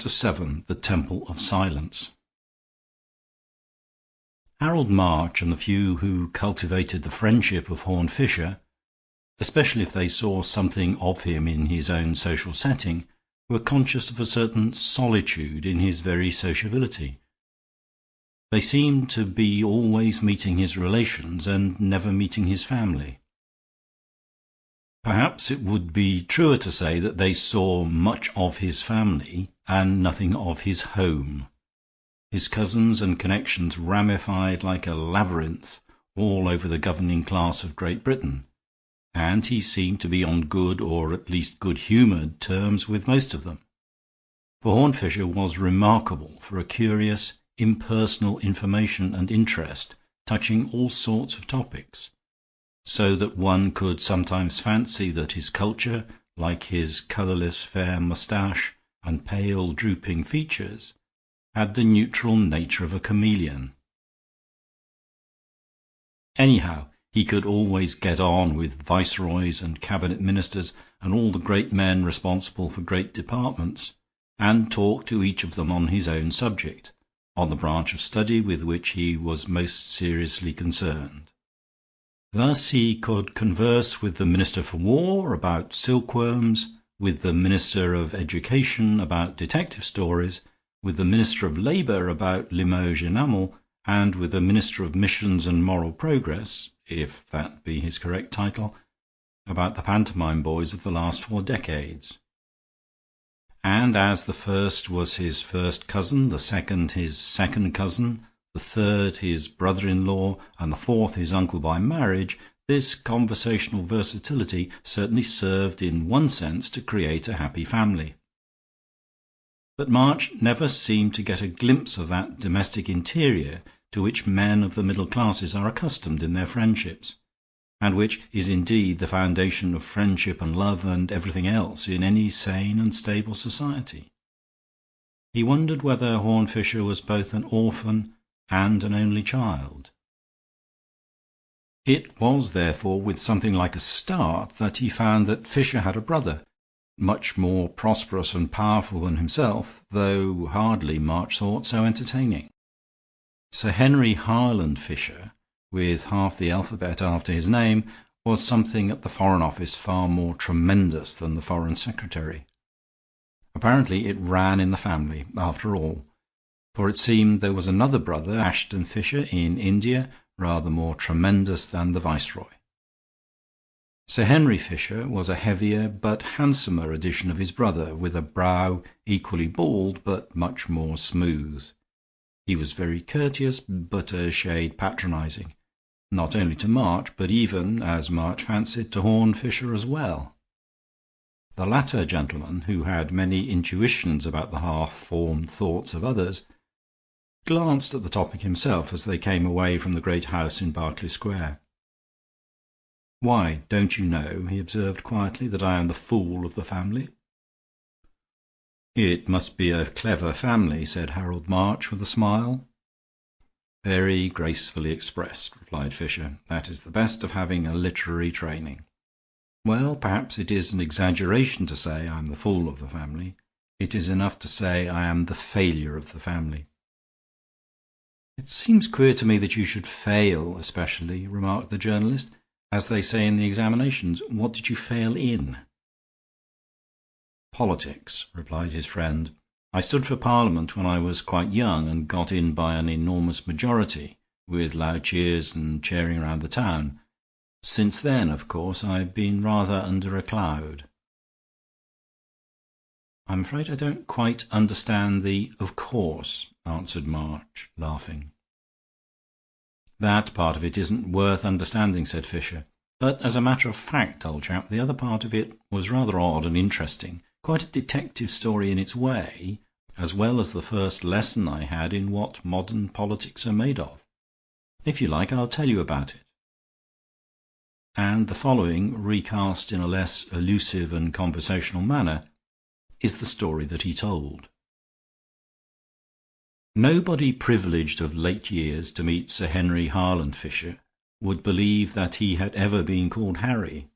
Chapter 7. The Temple of Silence. Harold March and the few who cultivated the friendship of HornFisher, especially if they saw something of him in his own social setting, were conscious of a certain solitude in his very sociability. They seemed to be always meeting his relations and never meeting his family. Perhaps it would be truer to say that they saw much of his family and nothing of his home. His cousins and connections ramified like a labyrinth all over the governing class of Great Britain, and he seemed to be on good, or at least good-humoured, terms with most of them. For HornFisher was remarkable for a curious, impersonal information and interest touching all sorts of topics, so that one could sometimes fancy that his culture, like his colourless fair moustache and pale drooping features, had the neutral nature of a chameleon. Anyhow, he could always get on with viceroys and cabinet ministers and all the great men responsible for great departments, and talk to each of them on his own subject, on the branch of study with which he was most seriously concerned. Thus he could converse with the Minister for War about silkworms, with the Minister of Education about detective stories, with the Minister of Labour about Limoges enamel, and with the Minister of Missions and Moral Progress, if that be his correct title, about the pantomime boys of the last 4 decades. And as the first was his first cousin, the second his second cousin, the third his brother-in-law, and the fourth his uncle by marriage, this conversational versatility certainly served in one sense to create a happy family. But March never seemed to get a glimpse of that domestic interior to which men of the middle classes are accustomed in their friendships, and which is indeed the foundation of friendship and love and everything else in any sane and stable society. He wondered whether HornFisher was both an orphan and an only child. It was therefore with something like a start that he found that Fisher had a brother, much more prosperous and powerful than himself, though hardly, March thought, so entertaining. Sir Henry Harland Fisher, with half the alphabet after his name, was something at the Foreign Office far more tremendous than the Foreign Secretary. Apparently it ran in the family, after all, for it seemed there was another brother, Ashton Fisher, in India, rather more tremendous than the Viceroy. Sir Henry Fisher was a heavier but handsomer edition of his brother, with a brow equally bald but much more smooth. He was very courteous, but a shade patronizing, not only to March, but even, as March fancied, to HornFisher as well. The latter gentleman, who had many intuitions about the half-formed thoughts of others, glanced at the topic himself as they came away from the great house in Berkeley Square. "Why, don't you know," he observed quietly, "that I am the fool of the family?" "It must be a clever family," said Harold March with a smile. "Very gracefully expressed," replied Fisher. "That is the best of having a literary training. Well, perhaps it is an exaggeration to say I am the fool of the family. It is enough to say I am the failure of the family." "It seems queer to me that you should fail especially," remarked the journalist. "As they say in the examinations, what did you fail in?" "Politics," replied his friend. "I stood for Parliament when I was quite young, and got in by an enormous majority, with loud cheers and cheering round the town. Since then, of course, I've been rather under a cloud." "I'm afraid I don't quite understand the 'of course,'" answered March, laughing. "That part of it isn't worth understanding," said Fisher. "But as a matter of fact, old chap, the other part of it was rather odd and interesting, quite a detective story in its way, as well as the first lesson I had in what modern politics are made of. If you like, I'll tell you about it." And the following, recast in a less elusive and conversational manner, is the story that he told. Nobody privileged of late years to meet Sir Henry Harland Fisher would believe that he had ever been called Harry,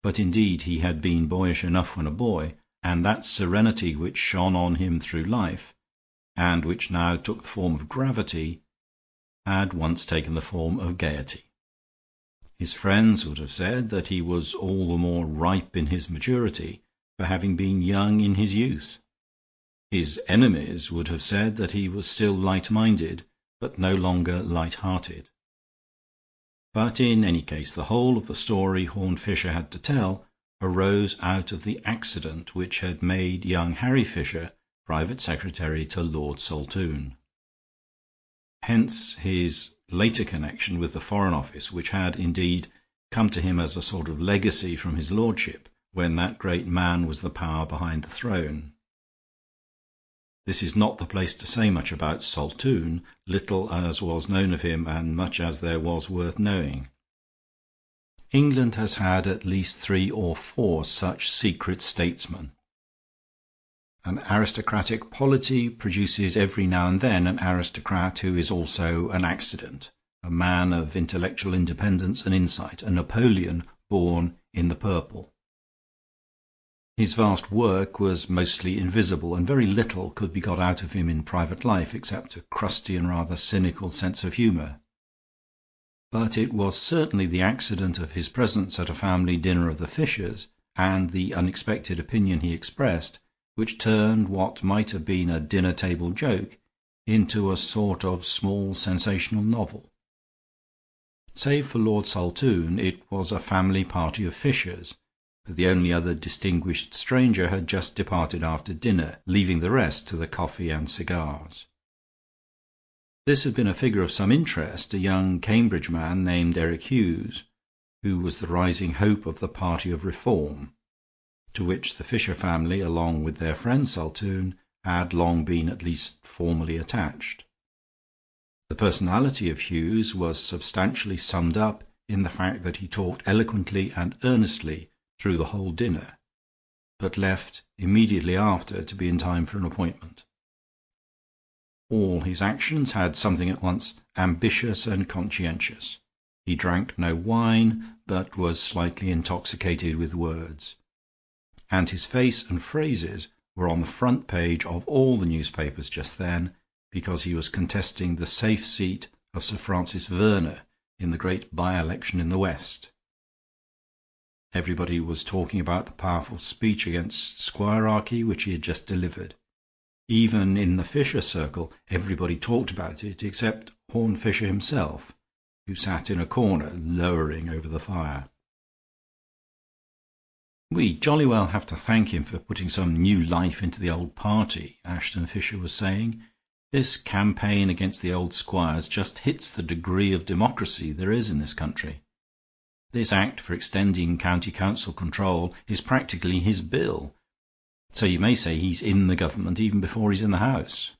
but indeed he had been boyish enough when a boy, and that serenity which shone on him through life, and which now took the form of gravity, had once taken the form of gaiety. His friends would have said that he was all the more ripe in his maturity for having been young in his youth. His enemies would have said that he was still light-minded, but no longer light-hearted. But in any case, the whole of the story HornFisher had to tell arose out of the accident which had made young Harry Fisher private secretary to Lord Sultan. Hence his later connection with the Foreign Office, which had indeed come to him as a sort of legacy from his lordship when that great man was the power behind the throne. This is not the place to say much about Sultan, little as was known of him and much as there was worth knowing. England has had at least 3 or 4 such secret statesmen. An aristocratic polity produces every now and then an aristocrat who is also an accident, a man of intellectual independence and insight, a Napoleon born in the purple. His vast work was mostly invisible, and very little could be got out of him in private life except a crusty and rather cynical sense of humour. But it was certainly the accident of his presence at a family dinner of the Fishers, and the unexpected opinion he expressed, which turned what might have been a dinner-table joke into a sort of small sensational novel. Save for Lord Sultan, it was a family party of Fishers, for the only other distinguished stranger had just departed after dinner, leaving the rest to the coffee and cigars. This had been a figure of some interest, a young Cambridge man named Eric Hughes, who was the rising hope of the party of reform, to which the Fisher family, along with their friend Sultan, had long been at least formally attached. The personality of Hughes was substantially summed up in the fact that he talked eloquently and earnestly through the whole dinner, but left immediately after to be in time for an appointment. All his actions had something at once ambitious and conscientious. He drank no wine, but was slightly intoxicated with words, and his face and phrases were on the front page of all the newspapers just then, because he was contesting the safe seat of Sir Francis Verner in the great by-election in the West. Everybody was talking about the powerful speech against Squire Hawker which he had just delivered. Even in the Fisher circle everybody talked about it except HornFisher himself, who sat in a corner lowering over the fire. "We jolly well have to thank him for putting some new life into the old party," Ashton Fisher was saying. "This campaign against the old squires just hits the degree of democracy there is in this country. This act for extending county council control is practically his bill, so you may say he's in the government even before he's in the House."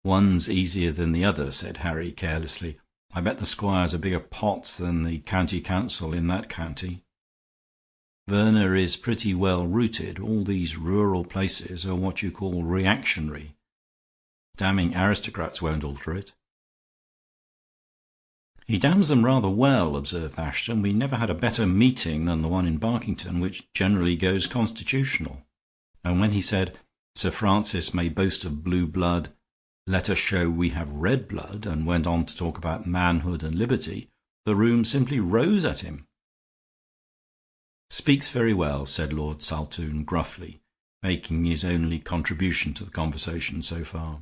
"One's easier than the other," said Harry carelessly. "I bet the squires are bigger pots than the county council in that county. Verner is pretty well rooted. All these rural places are what you call reactionary. Damning aristocrats won't alter it." "He damns them rather well," observed Ashton. "We never had a better meeting than the one in Barkington, which generally goes constitutional. And when he said, 'Sir Francis may boast of blue blood, let us show we have red blood,' and went on to talk about manhood and liberty, the room simply rose at him." "Speaks very well," said Lord Sultan gruffly, making his only contribution to the conversation so far.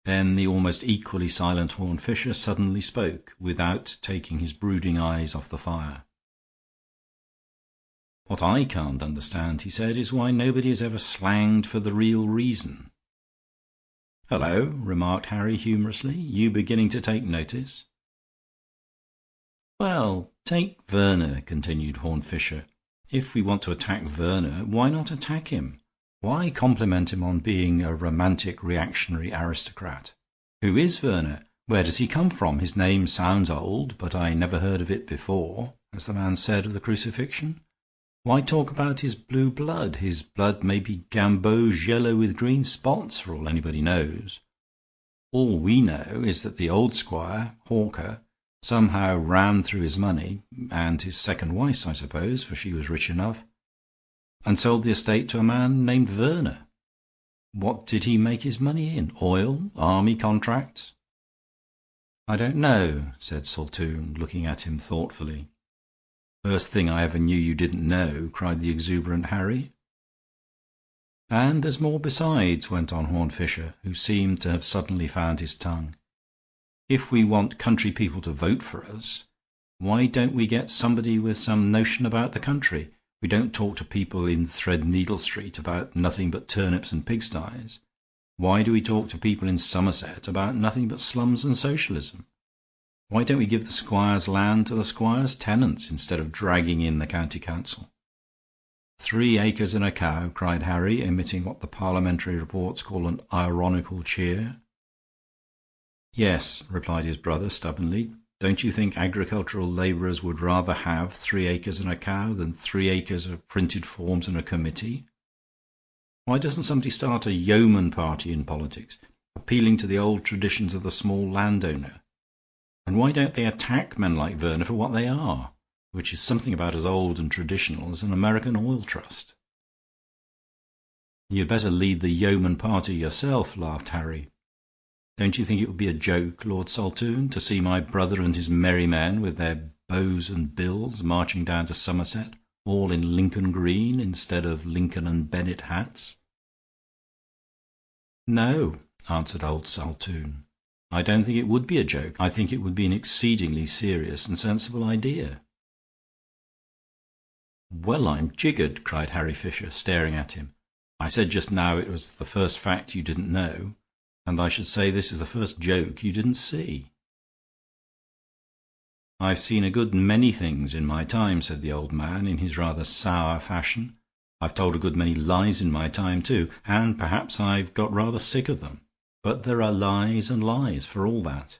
Then the almost equally silent HornFisher suddenly spoke, without taking his brooding eyes off the fire. "What I can't understand," he said, "is why nobody has ever slanged for the real reason." "Hullo," remarked Harry humorously. "You beginning to take notice?" "Well, take Verner," continued HornFisher. "If we want to attack Verner, why not attack him? Why compliment him on being a romantic reactionary aristocrat? Who is Verner? Where does he come from? His name sounds old, but I never heard of it before, as the man said of the crucifixion. Why talk about his blue blood? His blood may be gamboge yellow with green spots, for all anybody knows. All we know is that the old squire, Hawker, somehow ran through his money, and his second wife's, I suppose, for she was rich enough, and sold the estate to a man named Verner. What did he make his money in? Oil? Army contracts?" "I don't know," said Sultan, looking at him thoughtfully. "First thing I ever knew you didn't know," cried the exuberant Harry. "And there's more besides," went on HornFisher, who seemed to have suddenly found his tongue. "If we want country people to vote for us, why don't we get somebody with some notion about the country? We don't talk to people in Threadneedle Street about nothing but turnips and pigsties. Why do we talk to people in Somerset about nothing but slums and socialism? Why don't we give the squire's land to the squire's tenants instead of dragging in the county council?" "3 acres and a cow," cried Harry, emitting what the parliamentary reports call an ironical cheer. "Yes," replied his brother stubbornly. "Don't you think agricultural labourers would rather have 3 acres and a cow than 3 acres of printed forms and a committee? Why doesn't somebody start a yeoman party in politics, appealing to the old traditions of the small landowner? And why don't they attack men like Verner for what they are, which is something about as old and traditional as an American oil trust?" "You'd better lead the yeoman party yourself," laughed Harry. "Don't you think it would be a joke, Lord Saltoun, to see my brother and his merry men with their bows and bills marching down to Somerset, all in Lincoln green instead of Lincoln and Bennett hats?" "No," answered old Saltoun. "I don't think it would be a joke. I think it would be an exceedingly serious and sensible idea." "Well, I'm jiggered," cried Harry Fisher, staring at him. "I said just now it was the first fact you didn't know, and I should say this is the first joke you didn't see." "I've seen a good many things in my time," said the old man, in his rather sour fashion. "I've told a good many lies in my time, too, and perhaps I've got rather sick of them. But there are lies and lies, for all that.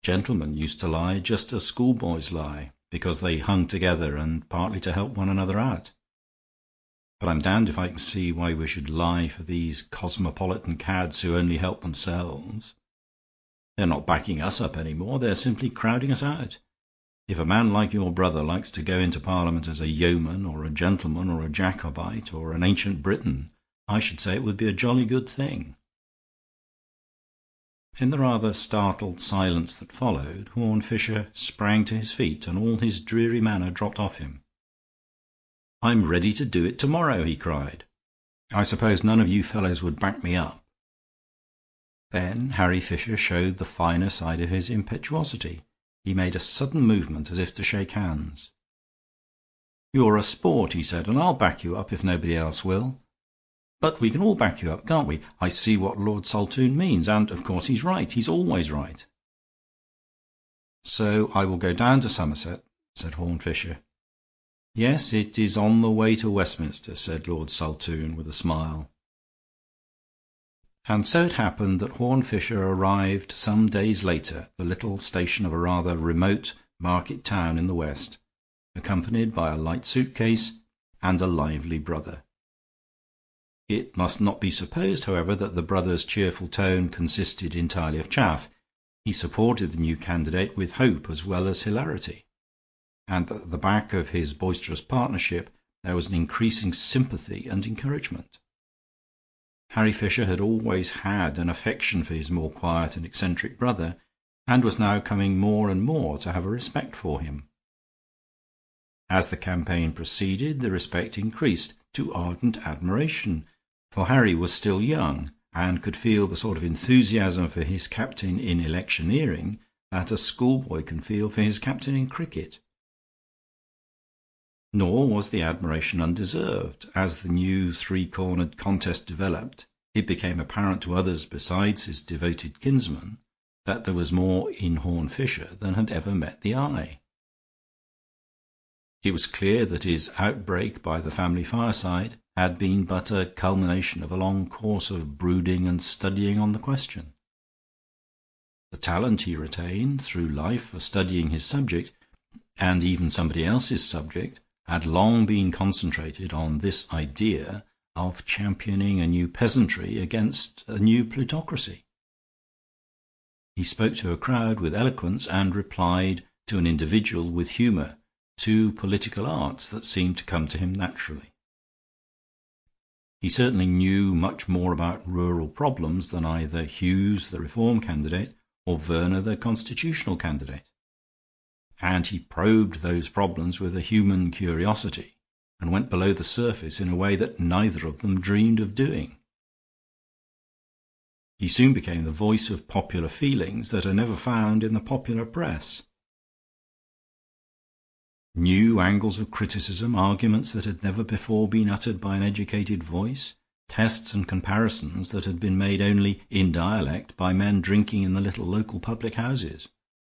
Gentlemen used to lie just as schoolboys lie, because they hung together and partly to help one another out. But I'm damned if I can see why we should lie for these cosmopolitan cads who only help themselves. They're not backing us up any more; they're simply crowding us out. If a man like your brother likes to go into Parliament as a yeoman or a gentleman or a Jacobite or an ancient Briton, I should say it would be a jolly good thing." In the rather startled silence that followed, HornFisher sprang to his feet, and all his dreary manner dropped off him. "I'm ready to do it tomorrow," he cried. "I suppose none of you fellows would back me up." Then Harry Fisher showed the finer side of his impetuosity. He made a sudden movement as if to shake hands. "You're a sport," he said, "and I'll back you up if nobody else will. But we can all back you up, can't we? I see what Lord Saltoun means, and of course he's right. He's always right." "So I will go down to Somerset," said HornFisher. "Yes, it is on the way to Westminster," said Lord Saltoun, with a smile. And so it happened that HornFisher arrived some days later at the little station of a rather remote market town in the west, accompanied by a light suitcase and a lively brother. It must not be supposed, however, that the brother's cheerful tone consisted entirely of chaff. He supported the new candidate with hope as well as hilarity, and at the back of his boisterous partnership there was an increasing sympathy and encouragement. Harry Fisher had always had an affection for his more quiet and eccentric brother, and was now coming more and more to have a respect for him. As the campaign proceeded, the respect increased to ardent admiration, for Harry was still young, and could feel the sort of enthusiasm for his captain in electioneering that a schoolboy can feel for his captain in cricket. Nor was the admiration undeserved. As the new three-cornered contest developed, it became apparent to others besides his devoted kinsman that there was more in HornFisher than had ever met the eye. It was clear that his outbreak by the family fireside had been but a culmination of a long course of brooding and studying on the question. The talent he retained through life for studying his subject, and even somebody else's subject, had long been concentrated on this idea of championing a new peasantry against a new plutocracy. He spoke to a crowd with eloquence and replied to an individual with humor, two political arts that seemed to come to him naturally. He certainly knew much more about rural problems than either Hughes, the Reform candidate, or Verner, the constitutional candidate. And he probed those problems with a human curiosity and went below the surface in a way that neither of them dreamed of doing. He soon became the voice of popular feelings that are never found in the popular press. New angles of criticism, arguments that had never before been uttered by an educated voice, tests and comparisons that had been made only in dialect by men drinking in the little local public houses,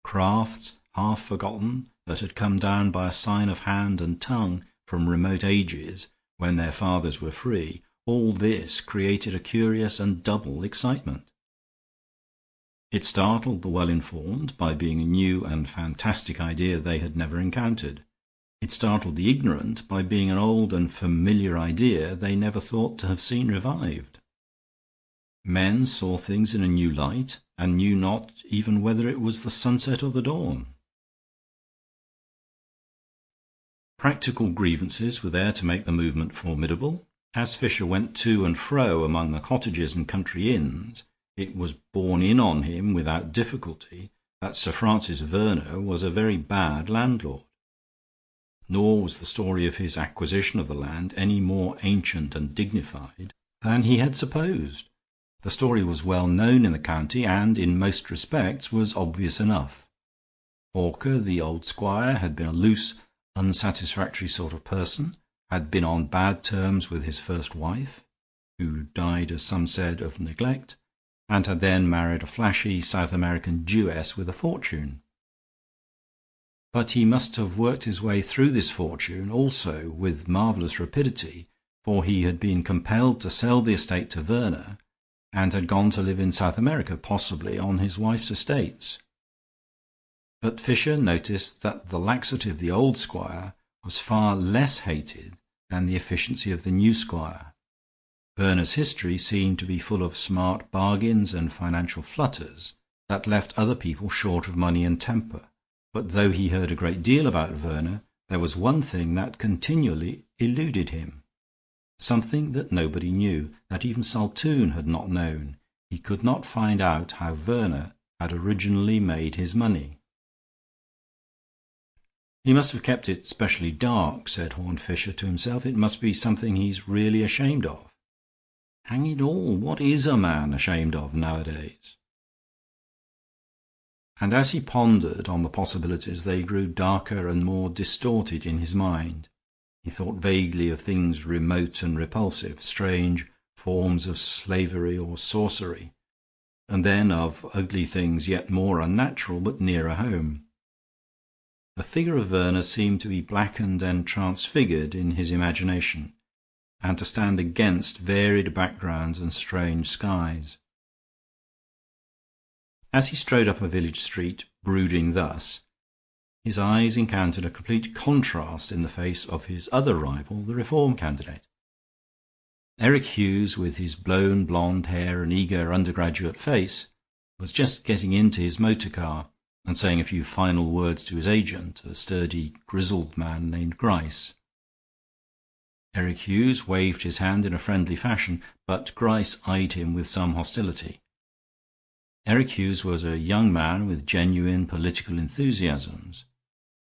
crafts half forgotten that had come down by a sign of hand and tongue from remote ages when their fathers were free, all this created a curious and double excitement. It startled the well-informed by being a new and fantastic idea they had never encountered. It startled the ignorant by being an old and familiar idea they never thought to have seen revived. Men saw things in a new light, and knew not even whether it was the sunset or the dawn. Practical grievances were there to make the movement formidable. As Fischer went to and fro among the cottages and country inns, it was borne in on him without difficulty that Sir Francis Verner was a very bad landlord. Nor was the story of his acquisition of the land any more ancient and dignified than he had supposed. The story was well known in the county, and in most respects was obvious enough. Hawker, the old squire, had been a loose, unsatisfactory sort of person, had been on bad terms with his first wife, who died, as some said, of neglect, and had then married a flashy South American Jewess with a fortune. But he must have worked his way through this fortune also with marvelous rapidity, for he had been compelled to sell the estate to Verner, and had gone to live in South America, possibly on his wife's estates. But Fischer noticed that the laxity of the old squire was far less hated than the efficiency of the new squire. Verner's history seemed to be full of smart bargains and financial flutters that left other people short of money and temper. But though he heard a great deal about Verner, there was one thing that continually eluded him, something that nobody knew, that even Sultan had not known. He could not find out how Verner had originally made his money. "He must have kept it specially dark," said HornFisher to himself. "It must be something he's really ashamed of. Hang it all, what is a man ashamed of nowadays?" And as he pondered on the possibilities, they grew darker and more distorted in his mind. He thought vaguely of things remote and repulsive, strange forms of slavery or sorcery, and then of ugly things yet more unnatural but nearer home. The figure of Verner seemed to be blackened and transfigured in his imagination, and to stand against varied backgrounds and strange skies. As he strode up a village street, brooding thus, his eyes encountered a complete contrast in the face of his other rival, the Reform candidate. Eric Hughes, with his blown blonde hair and eager undergraduate face, was just getting into his motor car and saying a few final words to his agent, a sturdy, grizzled man named Gryce. Eric Hughes waved his hand in a friendly fashion, but Gryce eyed him with some hostility. Eric Hughes was a young man with genuine political enthusiasms,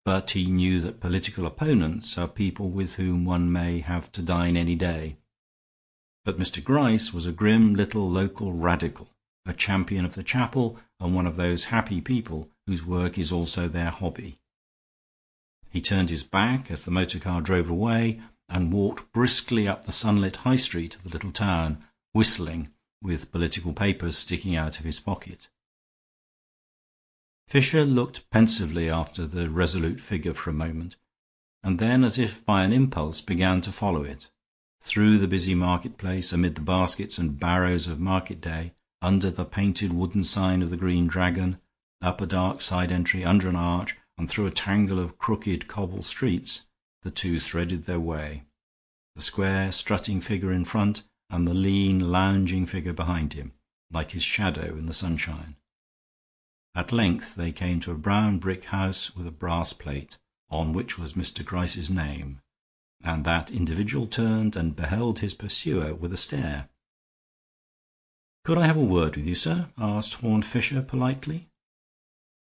but he knew that political opponents are people with whom one may have to dine any day. But Mr. Gryce was a grim little local radical, a champion of the chapel, and one of those happy people whose work is also their hobby. He turned his back as the motor car drove away and walked briskly up the sunlit high street of the little town, whistling, with political papers sticking out of his pocket. Fischer looked pensively after the resolute figure for a moment, and then, as if by an impulse, began to follow it, through the busy market-place, amid the baskets and barrows of market day, under the painted wooden sign of the Green Dragon, up a dark side entry, under an arch, and through a tangle of crooked cobble streets, the two threaded their way, the square strutting figure in front, and the lean lounging figure behind him, like his shadow in the sunshine. At length they came to a brown brick house with a brass plate, on which was Mr. Gryce's name, and that individual turned and beheld his pursuer with a stare. "Could I have a word with you, sir?" asked HornFisher politely.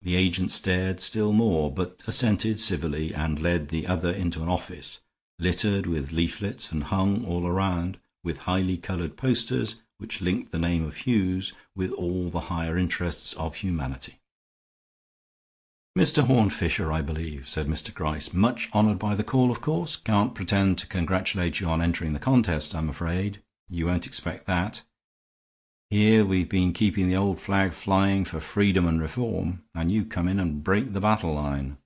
The agent stared still more, but assented civilly, and led the other into an office, littered with leaflets and hung all around with highly coloured posters which linked the name of Hughes with all the higher interests of humanity. "Mr. HornFisher, I believe," said Mr. Gryce. "Much honoured by the call, of course. Can't pretend to congratulate you on entering the contest, I'm afraid. You won't expect that. Here we've been keeping the old flag flying for freedom and reform, and you come in and break the battle line."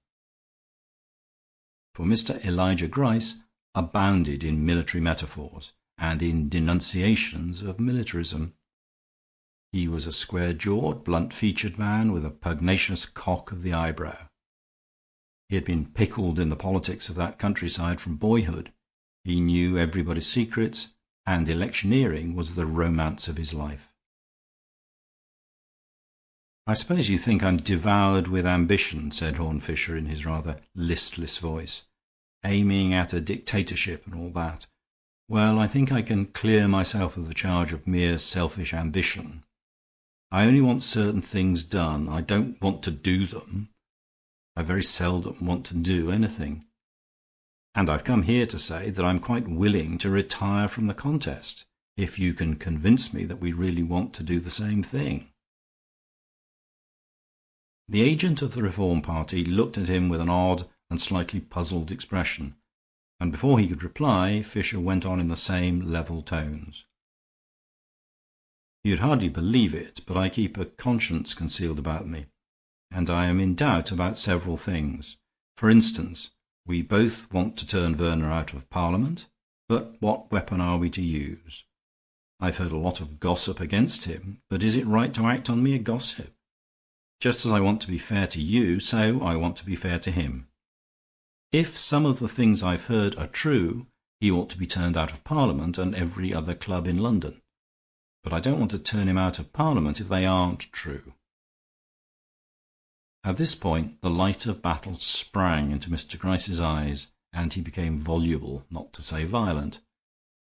For Mr. Elijah Gryce abounded in military metaphors and in denunciations of militarism. He was a square-jawed, blunt-featured man with a pugnacious cock of the eyebrow. He had been pickled in the politics of that countryside from boyhood. He knew everybody's secrets, and electioneering was the romance of his life. "I suppose you think I'm devoured with ambition," said HornFisher in his rather listless voice, "aiming at a dictatorship and all that. Well, I think I can clear myself of the charge of mere selfish ambition. I only want certain things done. I don't want to do them. I very seldom want to do anything. And I've come here to say that I'm quite willing to retire from the contest, if you can convince me that we really want to do the same thing." The agent of the Reform Party looked at him with an odd and slightly puzzled expression, and before he could reply, Fisher went on in the same level tones. "You'd hardly believe it, but I keep a conscience concealed about me, and I am in doubt about several things. For instance, we both want to turn Verner out of Parliament, but what weapon are we to use? I've heard a lot of gossip against him, but is it right to act on mere gossip? Just as I want to be fair to you, so I want to be fair to him. If some of the things I've heard are true, he ought to be turned out of Parliament and every other club in London. But I don't want to turn him out of Parliament if they aren't true." At this point the light of battle sprang into Mr. Gryce's eyes, and he became voluble, not to say violent.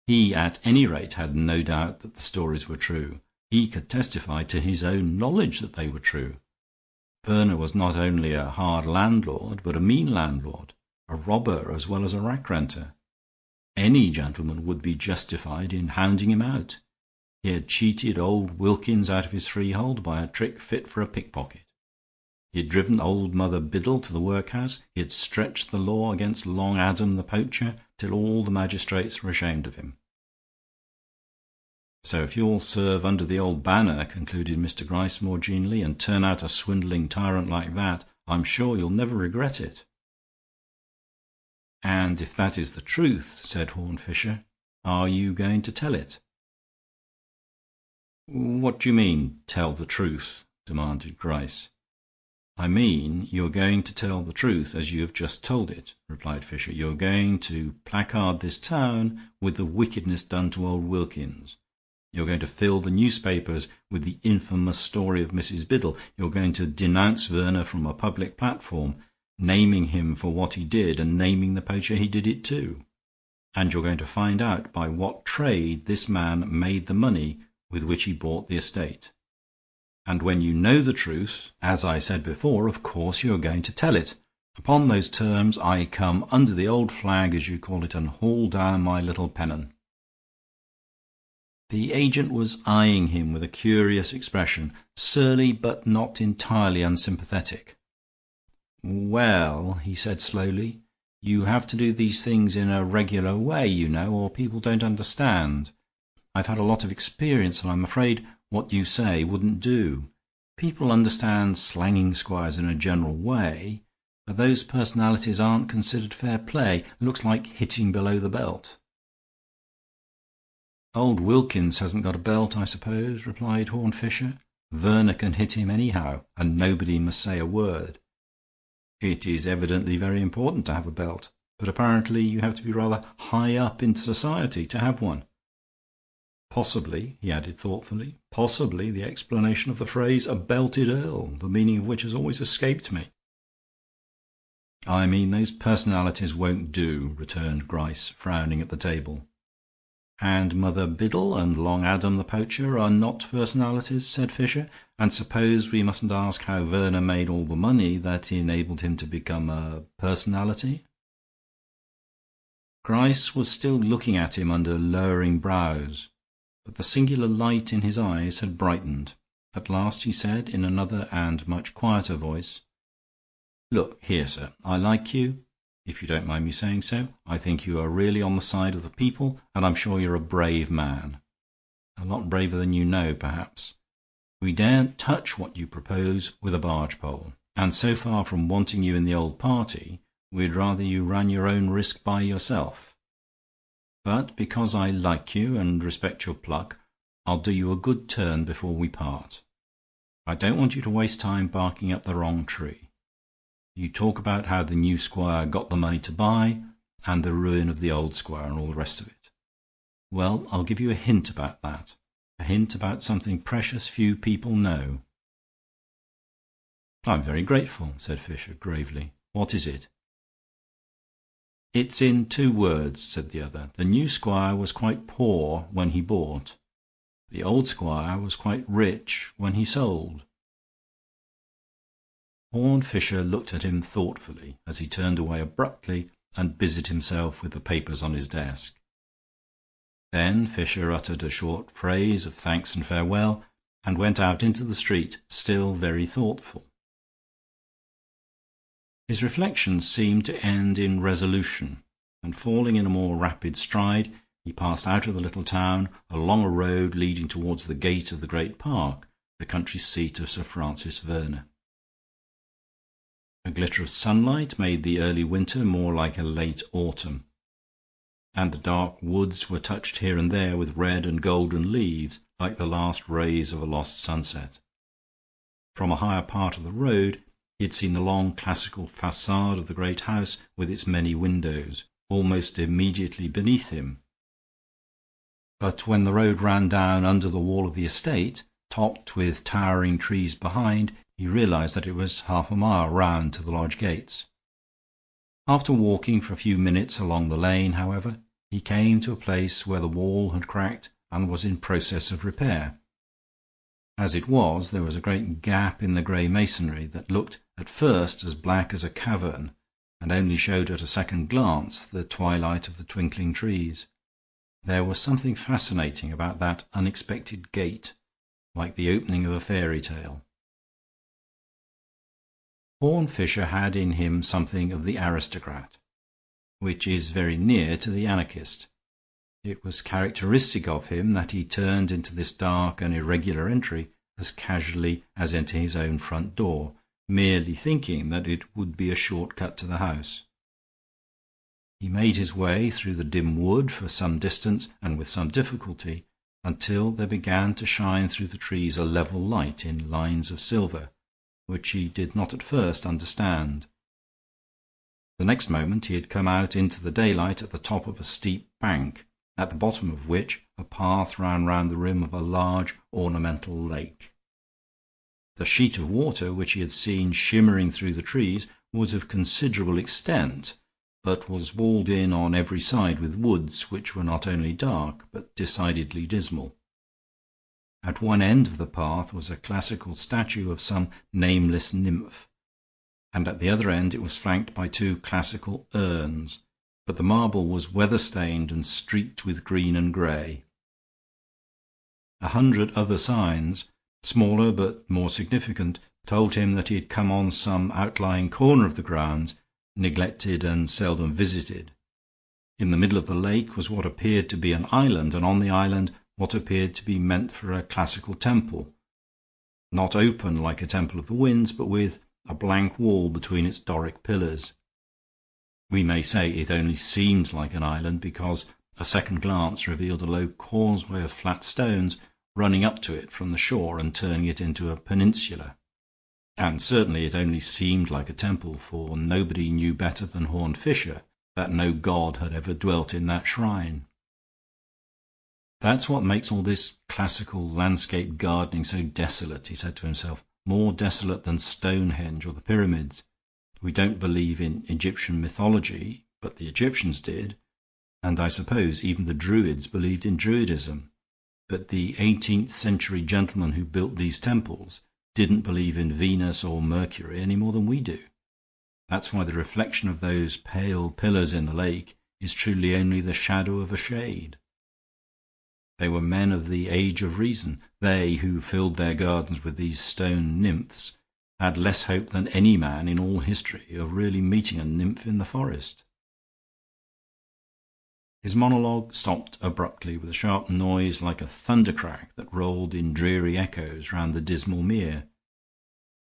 He, at any rate, had no doubt that the stories were true. He could testify to his own knowledge that they were true. Verner was not only a hard landlord, but a mean landlord, a robber as well as a rack-renter. Any gentleman would be justified in hounding him out. He had cheated old Wilkins out of his freehold by a trick fit for a pickpocket. He had driven old Mother Biddle to the workhouse. He had stretched the law against Long Adam the poacher till all the magistrates were ashamed of him. "So if you'll serve under the old banner," concluded Mr. Gryce more genially, "and turn out a swindling tyrant like that, I'm sure you'll never regret it." "And if that is the truth," said HornFisher, "are you going to tell it?" "What do you mean, tell the truth?" demanded Gryce. "I mean you're going to tell the truth as you have just told it," replied Fisher. "You're going to placard this town with the wickedness done to old Wilkins. You're going to fill the newspapers with the infamous story of Mrs. Biddle. You're going to denounce Verner from a public platform, naming him for what he did and naming the poacher he did it to. And you're going to find out by what trade this man made the money with which he bought the estate. And when you know the truth, as I said before, of course you're going to tell it. Upon those terms I come under the old flag, as you call it, and haul down my little pennon." The agent was eyeing him with a curious expression, surly but not entirely unsympathetic. "Well," he said slowly, "you have to do these things in a regular way, you know, or people don't understand. I've had a lot of experience, and I'm afraid what you say wouldn't do. People understand slanging squires in a general way, but those personalities aren't considered fair play. It looks like hitting below the belt." "Old Wilkins hasn't got a belt, I suppose," replied HornFisher. "Verner can hit him anyhow, and nobody must say a word. It is evidently very important to have a belt, but apparently you have to be rather high up in society to have one. Possibly," he added thoughtfully, "possibly the explanation of the phrase 'a belted earl,' the meaning of which has always escaped me." "I mean those personalities won't do," returned Gryce, frowning at the table. "And Mother Biddle and Long Adam the poacher are not personalities," said Fisher. "And suppose we mustn't ask how Verner made all the money that enabled him to become a personality?" Gryce was still looking at him under lowering brows, but the singular light in his eyes had brightened. At last he said, in another and much quieter voice, "Look here, sir, I like you, if you don't mind me saying so. I think you are really on the side of the people, and I'm sure you're a brave man. A lot braver than you know, perhaps. We daren't touch what you propose with a barge pole, and so far from wanting you in the old party, we'd rather you ran your own risk by yourself. But because I like you and respect your pluck, I'll do you a good turn before we part. I don't want you to waste time barking up the wrong tree. You talk about how the new squire got the money to buy, and the ruin of the old squire, and all the rest of it. Well, I'll give you a hint about that, a hint about something precious few people know." "I'm very grateful," said Fisher, gravely. "What is it?" "It's in 2 words," said the other. "The new squire was quite poor when he bought. The old squire was quite rich when he sold." HornFisher looked at him thoughtfully as he turned away abruptly and busied himself with the papers on his desk. Then Fisher uttered a short phrase of thanks and farewell, and went out into the street, still very thoughtful. His reflections seemed to end in resolution, and falling in a more rapid stride, he passed out of the little town, along a road leading towards the gate of the great park, the country seat of Sir Francis Verner. A glitter of sunlight made the early winter more like a late autumn, and the dark woods were touched here and there with red and golden leaves, like the last rays of a lost sunset. From a higher part of the road he had seen the long classical facade of the great house with its many windows, almost immediately beneath him. But when the road ran down under the wall of the estate, topped with towering trees behind, he realized that it was half a mile round to the lodge gates. After walking for a few minutes along the lane, however, he came to a place where the wall had cracked and was in process of repair. As it was, there was a great gap in the grey masonry that looked at first as black as a cavern, and only showed at a second glance the twilight of the twinkling trees. There was something fascinating about that unexpected gate, like the opening of a fairy tale. HornFisher had in him something of the aristocrat, which is very near to the anarchist. It was characteristic of him that he turned into this dark and irregular entry as casually as into his own front door, merely thinking that it would be a short cut to the house. He made his way through the dim wood for some distance, and with some difficulty, until there began to shine through the trees a level light in lines of silver, which he did not at first understand. The next moment he had come out into the daylight at the top of a steep bank, at the bottom of which a path ran round the rim of a large ornamental lake. The sheet of water which he had seen shimmering through the trees was of considerable extent, but was walled in on every side with woods which were not only dark but decidedly dismal. At one end of the path was a classical statue of some nameless nymph, and at the other end it was flanked by 2 classical urns, but the marble was weather-stained and streaked with green and grey. 100 other signs, smaller but more significant, told him that he had come on some outlying corner of the grounds, neglected and seldom visited. In the middle of the lake was what appeared to be an island, and on the island what appeared to be meant for a classical temple, not open like a temple of the winds, but with a blank wall between its Doric pillars. We may say it only seemed like an island because a second glance revealed a low causeway of flat stones running up to it from the shore and turning it into a peninsula. And certainly it only seemed like a temple, for nobody knew better than HornFisher that no god had ever dwelt in that shrine. "That's what makes all this classical landscape gardening so desolate," he said to himself, "more desolate than Stonehenge or the pyramids. We don't believe in Egyptian mythology, but the Egyptians did, and I suppose even the Druids believed in Druidism. But the 18th century gentlemen who built these temples didn't believe in Venus or Mercury any more than we do. That's why the reflection of those pale pillars in the lake is truly only the shadow of a shade. They were men of the age of reason. They who filled their gardens with these stone nymphs had less hope than any man in all history of really meeting a nymph in the forest. His monologue stopped abruptly with a sharp noise like a thundercrack that rolled in dreary echoes round the dismal mere.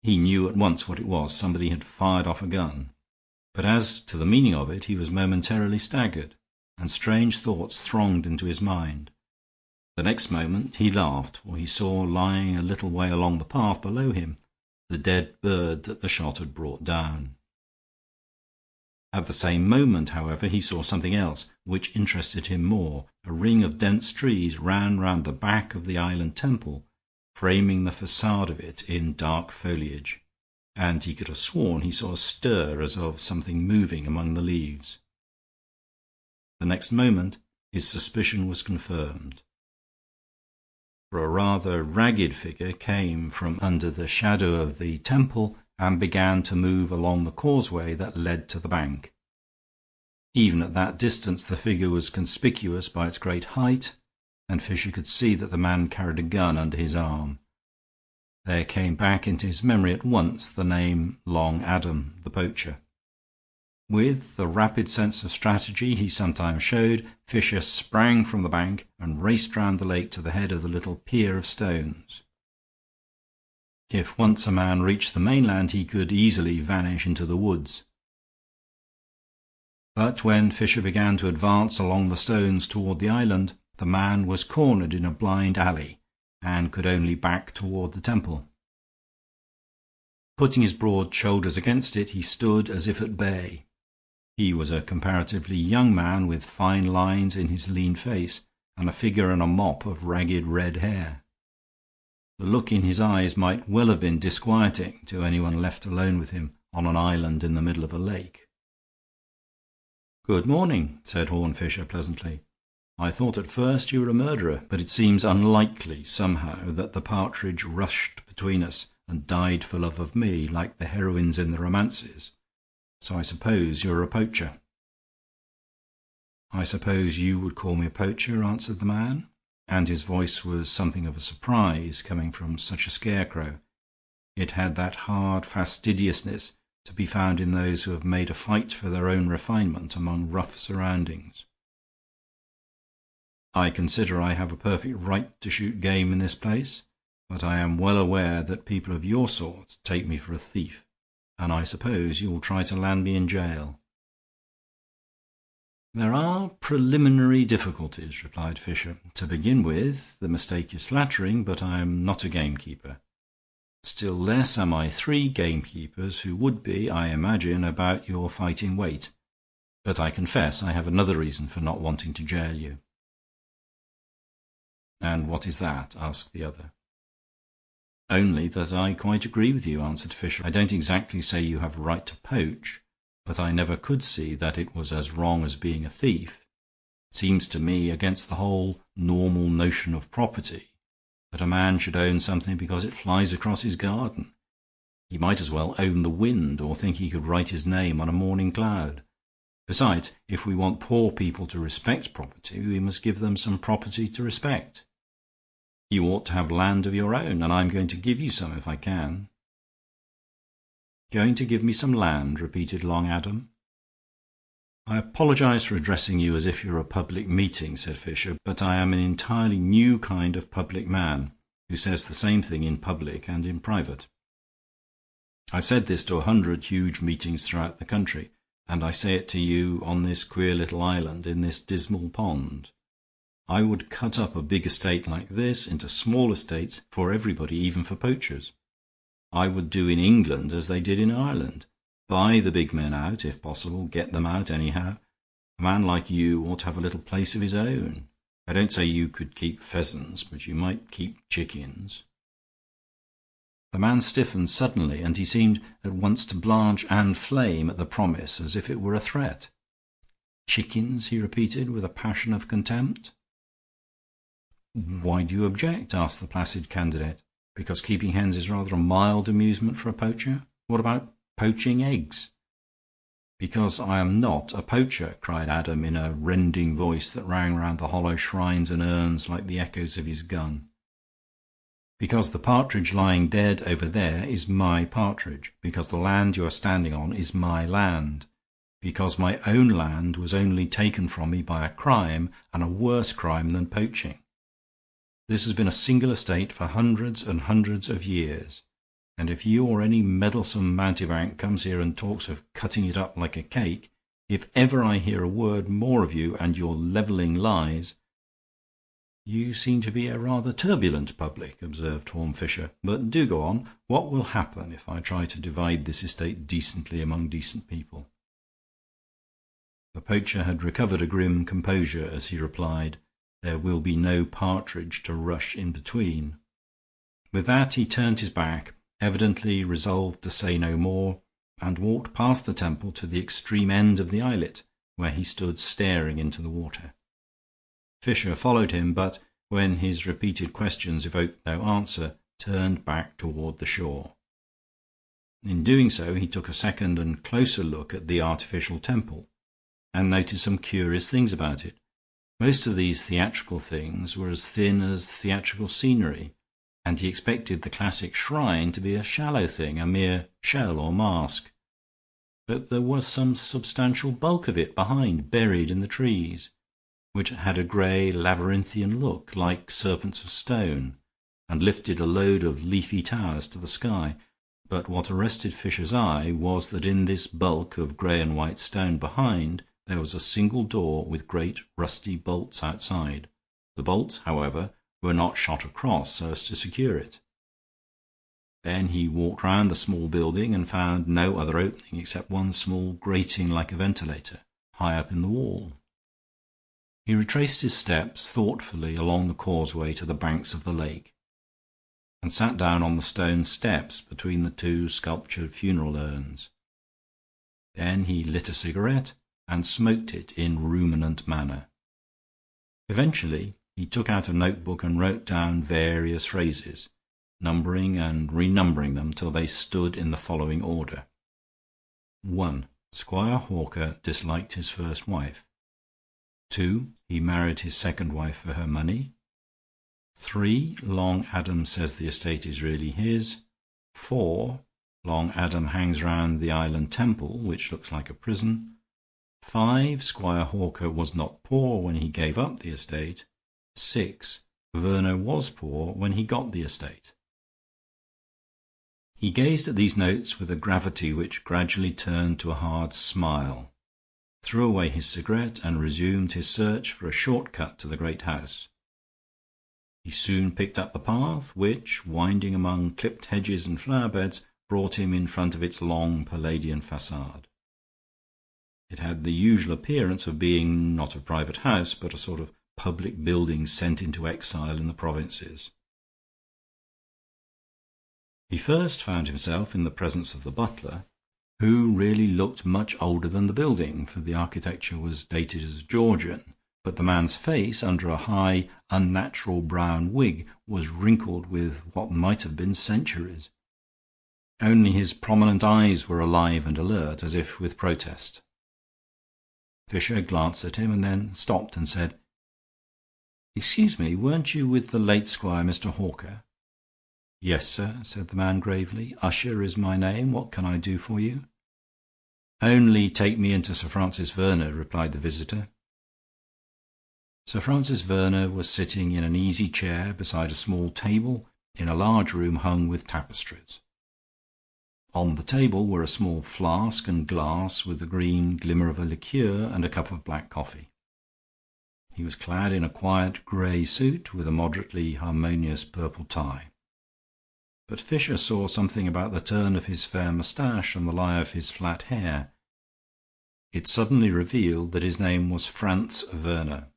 He knew at once what it was. Somebody had fired off a gun. But as to the meaning of it, he was momentarily staggered, and strange thoughts thronged into his mind. The next moment he laughed, for he saw lying a little way along the path below him the dead bird that the shot had brought down. At the same moment, however, he saw something else which interested him more. A ring of dense trees ran round the back of the island temple, framing the facade of it in dark foliage, and he could have sworn he saw a stir as of something moving among the leaves. The next moment his suspicion was confirmed, for a rather ragged figure came from under the shadow of the temple and began to move along the causeway that led to the bank. Even at that distance the figure was conspicuous by its great height, and Fisher could see that the man carried a gun under his arm. There came back into his memory at once the name Long Adam, the poacher. With the rapid sense of strategy he sometimes showed, Fisher sprang from the bank and raced round the lake to the head of the little pier of stones. If once a man reached the mainland, he could easily vanish into the woods. But when Fisher began to advance along the stones toward the island, the man was cornered in a blind alley and could only back toward the temple. Putting his broad shoulders against it, he stood as if at bay. He was a comparatively young man with fine lines in his lean face and a figure and a mop of ragged red hair. The look in his eyes might well have been disquieting to anyone left alone with him on an island in the middle of a lake. "Good morning," said HornFisher pleasantly. "I thought at first you were a murderer, but it seems unlikely somehow that the partridge rushed between us and died for love of me, like the heroines in the romances. So I suppose you're a poacher." "I suppose you would call me a poacher," answered the man, and his voice was something of a surprise coming from such a scarecrow. It had that hard fastidiousness to be found in those who have made a fight for their own refinement among rough surroundings. "I consider I have a perfect right to shoot game in this place, but I am well aware that people of your sort take me for a thief, and I suppose you will try to land me in jail." "There are preliminary difficulties," replied Fisher. "To begin with, the mistake is flattering, but I am not a gamekeeper. Still less am I 3 gamekeepers who would be, I imagine, about your fighting weight. But I confess I have another reason for not wanting to jail you." "And what is that?" asked the other. "Only that I quite agree with you," answered Fisher. "I don't exactly say you have a right to poach, but I never could see that it was as wrong as being a thief. It seems to me against the whole normal notion of property that a man should own something because it flies across his garden. He might as well own the wind or think he could write his name on a morning cloud. Besides, if we want poor people to respect property, we must give them some property to respect. You ought to have land of your own, and I'm going to give you some if I can." "Going to give me some land?" repeated Long Adam. "I apologize for addressing you as if you were a public meeting," said Fisher, "but I am an entirely new kind of public man who says the same thing in public and in private. I've said this to 100 huge meetings throughout the country, and I say it to you on this queer little island in this dismal pond. I would cut up a big estate like this into small estates for everybody, even for poachers. I would do in England as they did in Ireland. Buy the big men out, if possible, get them out anyhow. A man like you ought to have a little place of his own. I don't say you could keep pheasants, but you might keep chickens." The man stiffened suddenly, and he seemed at once to blanch and flame at the promise, as if it were a threat. "Chickens?" he repeated, with a passion of contempt. "Why do you object?" asked the placid candidate. "Because keeping hens is rather a mild amusement for a poacher? What about poaching eggs?" "Because I am not a poacher," cried Adam, in a rending voice that rang round the hollow shrines and urns like the echoes of his gun. "Because the partridge lying dead over there is my partridge. Because the land you are standing on is my land. Because my own land was only taken from me by a crime, and a worse crime than poaching. This has been a single estate for hundreds and hundreds of years, and if you or any meddlesome mountebank comes here and talks of cutting it up like a cake, if ever I hear a word more of you and your levelling lies—" "You seem to be a rather turbulent public," observed HornFisher. "But do go on. What will happen if I try to divide this estate decently among decent people?" The poacher had recovered a grim composure as he replied, "There will be no partridge to rush in between." With that he turned his back, evidently resolved to say no more, and walked past the temple to the extreme end of the islet, where he stood staring into the water. Fisher followed him, but, when his repeated questions evoked no answer, turned back toward the shore. In doing so he took a second and closer look at the artificial temple, and noticed some curious things about it. Most of these theatrical things were as thin as theatrical scenery, and he expected the classic shrine to be a shallow thing, a mere shell or mask. But there was some substantial bulk of it behind, buried in the trees, which had a grey labyrinthian look, like serpents of stone, and lifted a load of leafy towers to the sky. But what arrested Fisher's eye was that in this bulk of grey and white stone behind there was a single door with great rusty bolts outside. The bolts, however, were not shot across so as to secure it. Then he walked round the small building and found no other opening except one small grating like a ventilator, high up in the wall. He retraced his steps thoughtfully along the causeway to the banks of the lake, and sat down on the stone steps between the two sculptured funeral urns. Then he lit a cigarette and smoked it in ruminant manner. Eventually he took out a notebook and wrote down various phrases, numbering and renumbering them till they stood in the following order: 1. Squire Hawker disliked his first wife. 2. He married his second wife for her money. 3. Long Adam says the estate is really his. 4. Long Adam hangs round the island temple, which looks like a prison. 5. Squire Hawker was not poor when he gave up the estate. 6. Verner was poor when he got the estate. He gazed at these notes with a gravity which gradually turned to a hard smile, threw away his cigarette, and resumed his search for a short cut to the great house. He soon picked up the path, which, winding among clipped hedges and flower beds, brought him in front of its long Palladian facade. It had the usual appearance of being not a private house, but a sort of public building sent into exile in the provinces. He first found himself in the presence of the butler, who really looked much older than the building, for the architecture was dated as Georgian, but the man's face, under a high, unnatural brown wig, was wrinkled with what might have been centuries. Only his prominent eyes were alive and alert, as if with protest. Fisher glanced at him and then stopped and said, "Excuse me, weren't you with the late Squire, Mr. Hawker?" "Yes, sir," said the man gravely. "Usher is my name. What can I do for you?" "Only take me into Sir Francis Verner," replied the visitor. Sir Francis Verner was sitting in an easy chair beside a small table in a large room hung with tapestries. On the table were a small flask and glass with the green glimmer of a liqueur and a cup of black coffee. He was clad in a quiet grey suit with a moderately harmonious purple tie. But Fisher saw something about the turn of his fair moustache and the lie of his flat hair. It suddenly revealed that his name was Francis Verner.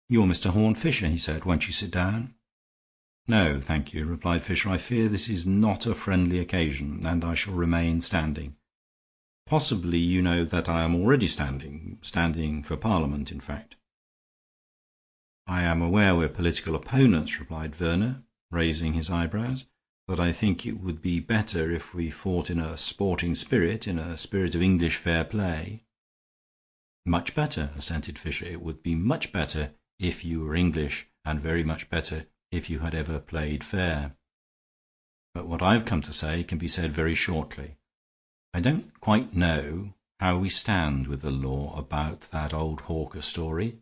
"You're Mr. HornFisher," he said. "Won't you sit down?" "No, thank you," replied Fisher. "I fear this is not a friendly occasion, and I shall remain standing. Possibly you know that I am already standing for Parliament, in fact." "I am aware we're political opponents," replied Verner, raising his eyebrows. "But I think it would be better if we fought in a sporting spirit, in a spirit of English fair play." "Much better," assented Fisher. "It would be much better if you were English, and very much better if you had ever played fair. But what I've come to say can be said very shortly. I don't quite know how we stand with the law about that old Hawker story,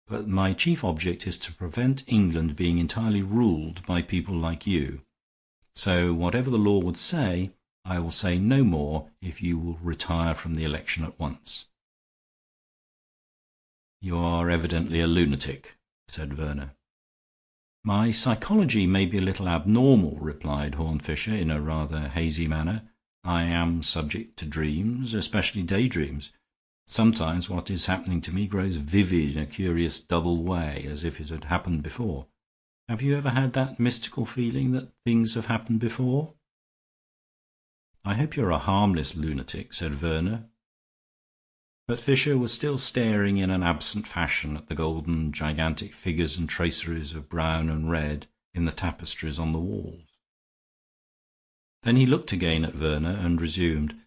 but my chief object is to prevent England being entirely ruled by people like you. So whatever the law would say, I will say no more if you will retire from the election at once." "You are evidently a lunatic," said Verner. "My psychology may be a little abnormal," replied HornFisher in a rather hazy manner. "I am subject to dreams, especially daydreams. Sometimes what is happening to me grows vivid in a curious double way, as if it had happened before. Have you ever had that mystical feeling that things have happened before?" "I hope you're a harmless lunatic," said Verner. But Fisher was still staring in an absent fashion at the golden gigantic figures and traceries of brown and red in the tapestries on the walls. Then he looked again at Verner and resumed.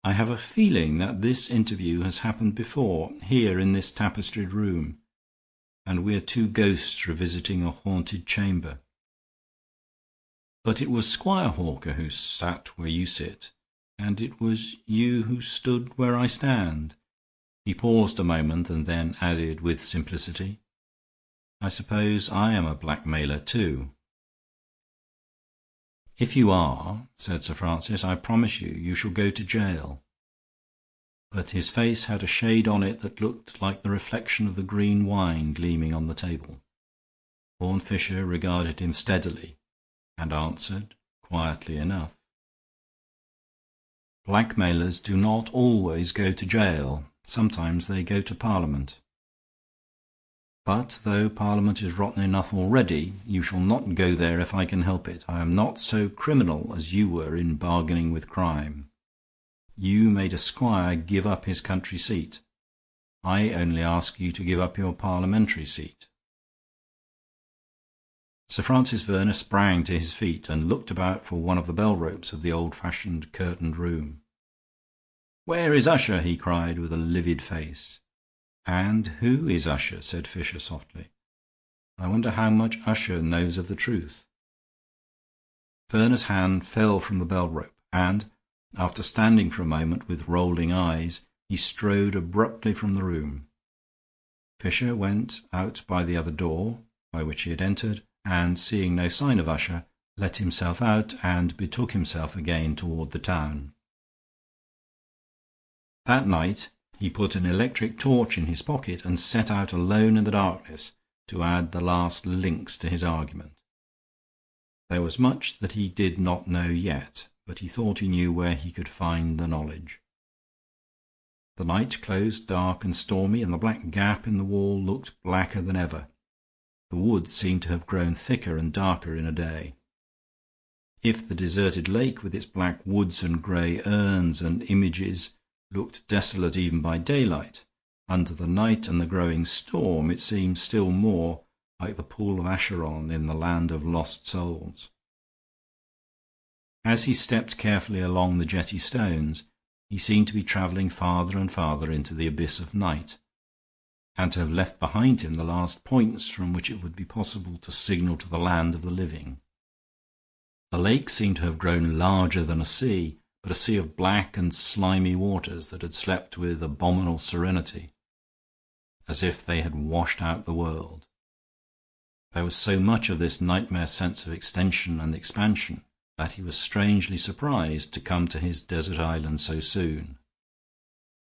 "I have a feeling that this interview has happened before, here in this tapestried room, and we are two ghosts revisiting a haunted chamber. But it was Squire Hawker who sat where you sit, and it was you who stood where I stand." He paused a moment and then added with simplicity, "I suppose I am a blackmailer too." "If you are," said Sir Francis, "I promise you shall go to jail." But his face had a shade on it that looked like the reflection of the green wine gleaming on the table. HornFisher regarded him steadily and answered quietly enough, "Blackmailers do not always go to jail. Sometimes they go to Parliament. But though Parliament is rotten enough already, you shall not go there if I can help it. I am not so criminal as you were in bargaining with crime. You made a squire give up his country seat. I only ask you to give up your parliamentary seat." Sir Francis Verner sprang to his feet and looked about for one of the bell ropes of the old-fashioned curtained room. "Where is Usher?" he cried, with a livid face. "And who is Usher?" said Fisher, softly. "I wonder how much Usher knows of the truth." Verner's hand fell from the bell rope, and, after standing for a moment with rolling eyes, he strode abruptly from the room. Fisher went out by the other door, by which he had entered, and, seeing no sign of Usher, let himself out and betook himself again toward the town. That night he put an electric torch in his pocket and set out alone in the darkness to add the last links to his argument. There was much that he did not know yet, but he thought he knew where he could find the knowledge. The night closed dark and stormy, and the black gap in the wall looked blacker than ever. The wood seemed to have grown thicker and darker in a day. If the deserted lake with its black woods and gray urns and images looked desolate even by daylight, under the night and the growing storm it seemed still more like the pool of Acheron in the land of lost souls. As he stepped carefully along the jetty stones, he seemed to be traveling farther and farther into the abyss of night, and to have left behind him the last points from which it would be possible to signal to the land of the living. The lake seemed to have grown larger than a sea, but a sea of black and slimy waters that had slept with abominable serenity, as if they had washed out the world. There was so much of this nightmare sense of extension and expansion that he was strangely surprised to come to his desert island so soon.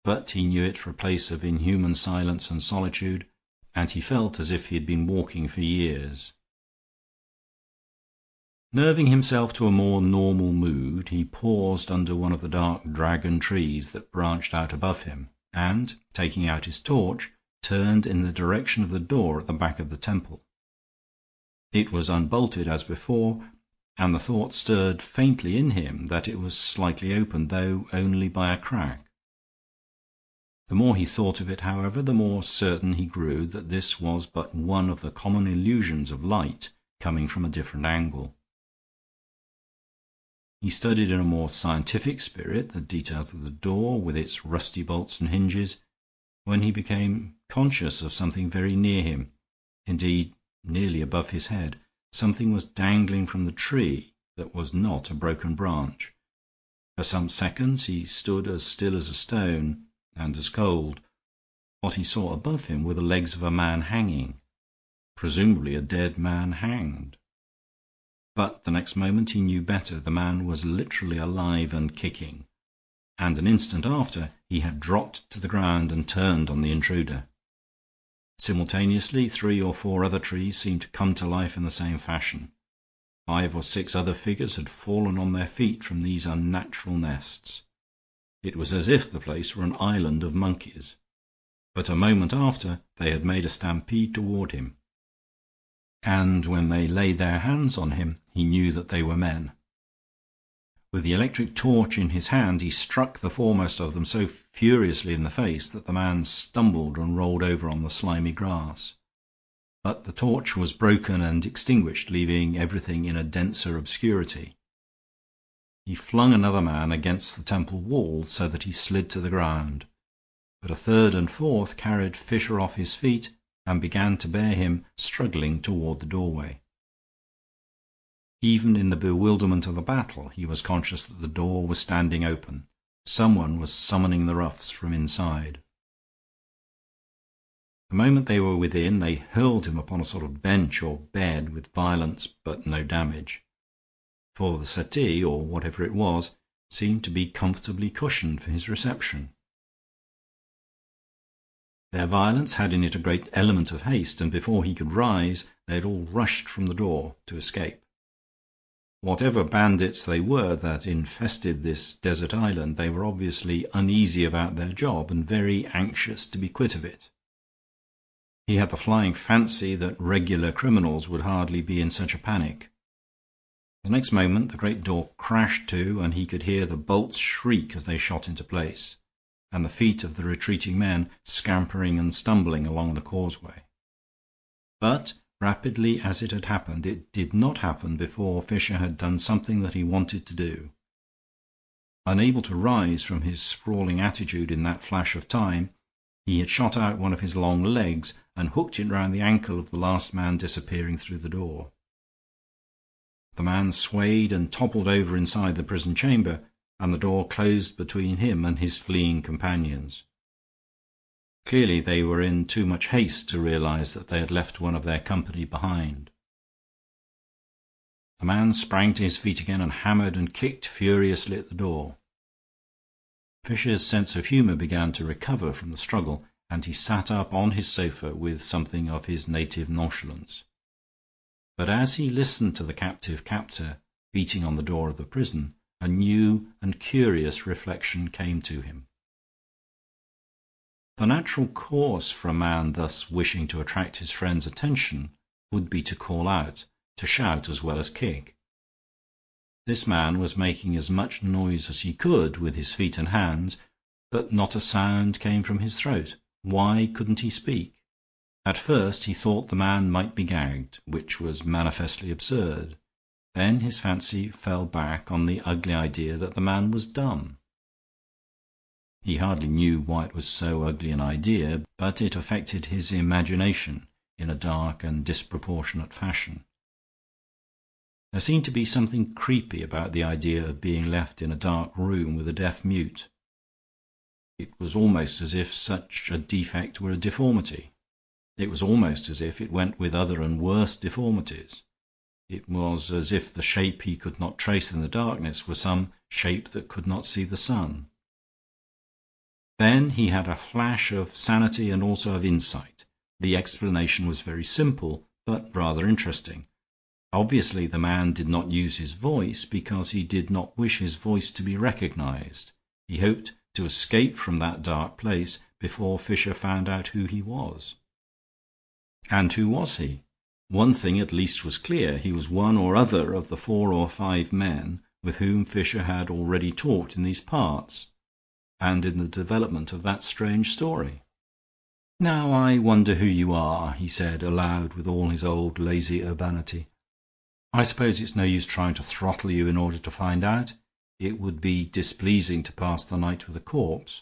But he knew it for a place of inhuman silence and solitude, and he felt as if he had been walking for years. Nerving himself to a more normal mood, he paused under one of the dark dragon trees that branched out above him, and, taking out his torch, turned in the direction of the door at the back of the temple. It was unbolted as before, and the thought stirred faintly in him that it was slightly open, though only by a crack. The more he thought of it, however, the more certain he grew that this was but one of the common illusions of light coming from a different angle. He studied in a more scientific spirit the details of the door, with its rusty bolts and hinges, when he became conscious of something very near him, indeed nearly above his head. Something was dangling from the tree that was not a broken branch. For some seconds he stood as still as a stone, and as cold. What he saw above him were the legs of a man hanging, presumably a dead man hanged. But the next moment he knew better. The man was literally alive and kicking, and an instant after he had dropped to the ground and turned on the intruder. Simultaneously 3 or 4 other trees seemed to come to life in the same fashion. 5 or 6 other figures had fallen on their feet from these unnatural nests. It was as if the place were an island of monkeys. But a moment after they had made a stampede toward him, and when they laid their hands on him he knew that they were men. With the electric torch in his hand he struck the foremost of them so furiously in the face that the man stumbled and rolled over on the slimy grass. But the torch was broken and extinguished, leaving everything in a denser obscurity. He flung another man against the temple wall so that he slid to the ground, but a third and fourth carried Fischer off his feet and began to bear him, struggling, toward the doorway. Even in the bewilderment of the battle he was conscious that the door was standing open. Someone was summoning the roughs from inside. The moment they were within, they hurled him upon a sort of bench or bed with violence but no damage, for the settee, or whatever it was, seemed to be comfortably cushioned for his reception. Their violence had in it a great element of haste, and before he could rise they had all rushed from the door to escape. Whatever bandits they were that infested this desert island, they were obviously uneasy about their job and very anxious to be quit of it. He had the flying fancy that regular criminals would hardly be in such a panic. The next moment the great door crashed to, and he could hear the bolts shriek as they shot into place, and the feet of the retreating men scampering and stumbling along the causeway. But rapidly as it had happened, it did not happen before Fischer had done something that he wanted to do. Unable to rise from his sprawling attitude in that flash of time, he had shot out one of his long legs and hooked it round the ankle of the last man disappearing through the door. The man swayed and toppled over inside the prison chamber, and the door closed between him and his fleeing companions. Clearly they were in too much haste to realize that they had left one of their company behind. The man sprang to his feet again and hammered and kicked furiously at the door. Fischer's sense of humor began to recover from the struggle, and he sat up on his sofa with something of his native nonchalance. But as he listened to the captive captor beating on the door of the prison, a new and curious reflection came to him. The natural course for a man thus wishing to attract his friend's attention would be to call out, to shout as well as kick. This man was making as much noise as he could with his feet and hands, but not a sound came from his throat. Why couldn't he speak? At first he thought the man might be gagged, which was manifestly absurd. Then his fancy fell back on the ugly idea that the man was dumb. He hardly knew why it was so ugly an idea, but it affected his imagination in a dark and disproportionate fashion. There seemed to be something creepy about the idea of being left in a dark room with a deaf mute. It was almost as if such a defect were a deformity. It was almost as if it went with other and worse deformities. It was as if the shape he could not trace in the darkness were some shape that could not see the sun. Then he had a flash of sanity and also of insight. The explanation was very simple, but rather interesting. Obviously the man did not use his voice because he did not wish his voice to be recognized. He hoped to escape from that dark place before Fischer found out who he was. And who was he? One thing at least was clear: he was one or other of the 4 or 5 men with whom Fisher had already talked in these parts, and in the development of that strange story. "Now I wonder who you are," he said aloud with all his old lazy urbanity. "I suppose it's no use trying to throttle you in order to find out. It would be displeasing to pass the night with a corpse.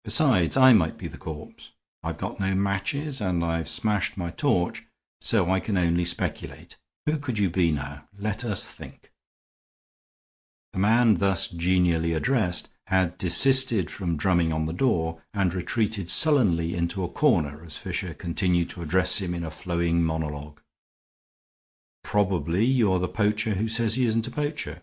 Besides, I might be the corpse. I've got no matches, and I've smashed my torch, so I can only speculate. Who could you be now? Let us think." The man thus genially addressed had desisted from drumming on the door and retreated sullenly into a corner as Fisher continued to address him in a flowing monologue. "Probably you're the poacher who says he isn't a poacher.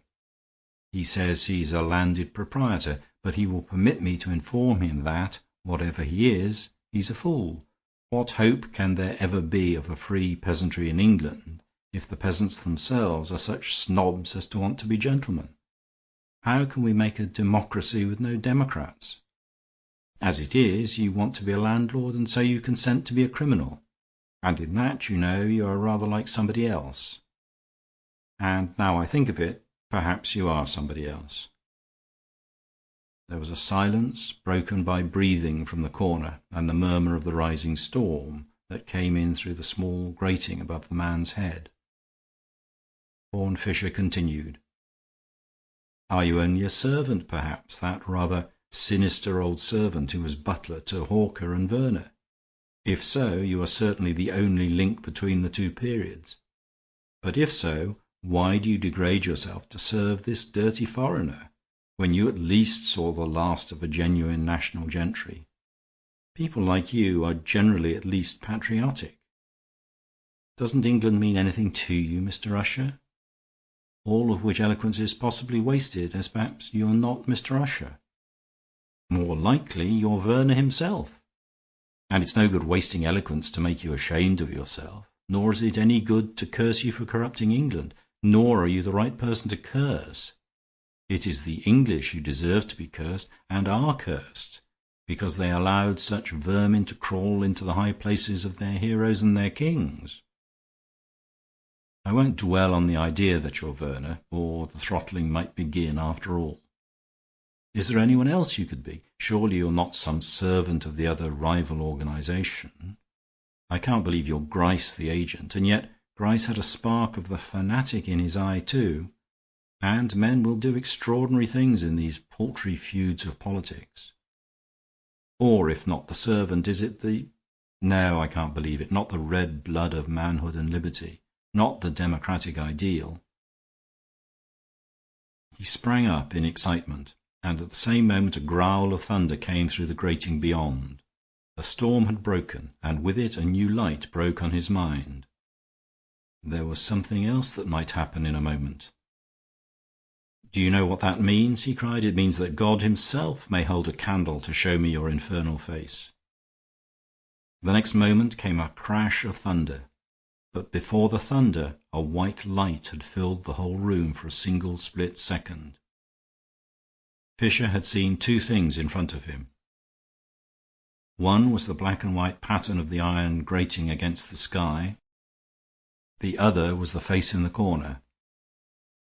He says he's a landed proprietor, but he will permit me to inform him that, whatever he is, he's a fool. What hope can there ever be of a free peasantry in England if the peasants themselves are such snobs as to want to be gentlemen? How can we make a democracy with no democrats? As it is, you want to be a landlord, and so you consent to be a criminal. And in that, you know, you are rather like somebody else. And now I think of it, perhaps you are somebody else." There was a silence broken by breathing from the corner and the murmur of the rising storm that came in through the small grating above the man's head. HornFisher continued: "Are you only a servant, perhaps, that rather sinister old servant who was butler to Hawker and Verner? If so, you are certainly the only link between the two periods. But if so, why do you degrade yourself to serve this dirty foreigner, when you at least saw the last of a genuine national gentry? People like you are generally at least patriotic. Doesn't England mean anything to you, Mr. Usher? All of which eloquence is possibly wasted, as perhaps you're not Mr. Usher. More likely you're Verner himself. And it's no good wasting eloquence to make you ashamed of yourself, nor is it any good to curse you for corrupting England, nor are you the right person to curse. It is the English who deserve to be cursed, and are cursed, because they allowed such vermin to crawl into the high places of their heroes and their kings. I won't dwell on the idea that you're Verner, or the throttling might begin after all. Is there anyone else you could be? Surely you're not some servant of the other rival organization. I can't believe you're Gryce the agent, and yet Gryce had a spark of the fanatic in his eye too, and men will do extraordinary things in these paltry feuds of politics. Or if not the servant, is it the... No, I can't believe it. Not the red blood of manhood and liberty. Not the democratic ideal." He sprang up in excitement, and at the same moment a growl of thunder came through the grating beyond. A storm had broken, and with it a new light broke on his mind. There was something else that might happen in a moment. "Do you know what that means?" he cried. "It means that God himself may hold a candle to show me your infernal face." The next moment came a crash of thunder, but before the thunder a white light had filled the whole room for a single split second. Fisher had seen two things in front of him. One was the black and white pattern of the iron grating against the sky. The other was the face in the corner.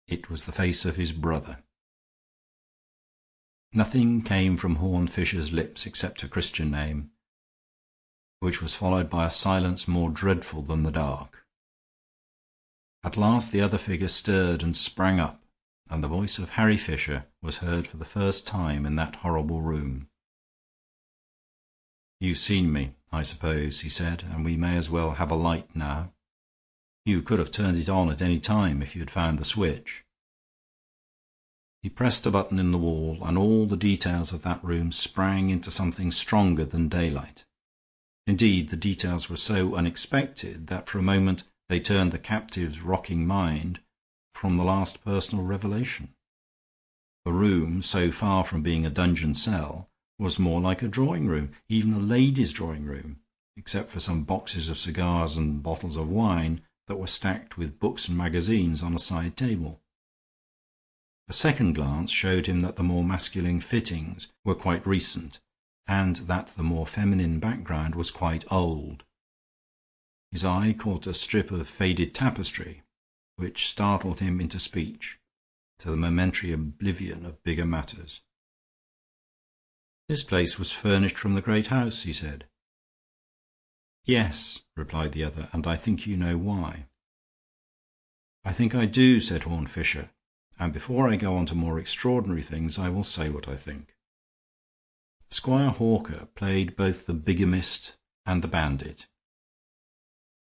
It was the face of his brother. Nothing came from HornFisher's lips except a Christian name, which was followed by a silence more dreadful than the dark. At last the other figure stirred and sprang up, and the voice of Harry Fisher was heard for the first time in that horrible room. "You've seen me, I suppose," he said, "and we may as well have a light now. You could have turned it on at any time if you had found the switch." He pressed a button in the wall, and all the details of that room sprang into something stronger than daylight. Indeed, the details were so unexpected that for a moment they turned the captive's rocking mind from the last personal revelation. The room, so far from being a dungeon cell, was more like a drawing-room, even a lady's drawing-room, except for some boxes of cigars and bottles of wine that were stacked with books and magazines on a side table. A second glance showed him that the more masculine fittings were quite recent, and that the more feminine background was quite old. His eye caught a strip of faded tapestry, which startled him into speech, to the momentary oblivion of bigger matters. "This place was furnished from the great house," he said. "Yes," replied the other, "and I think you know why." "I think I do," said HornFisher, "and before I go on to more extraordinary things, I will say what I think. Squire Hawker played both the bigamist and the bandit.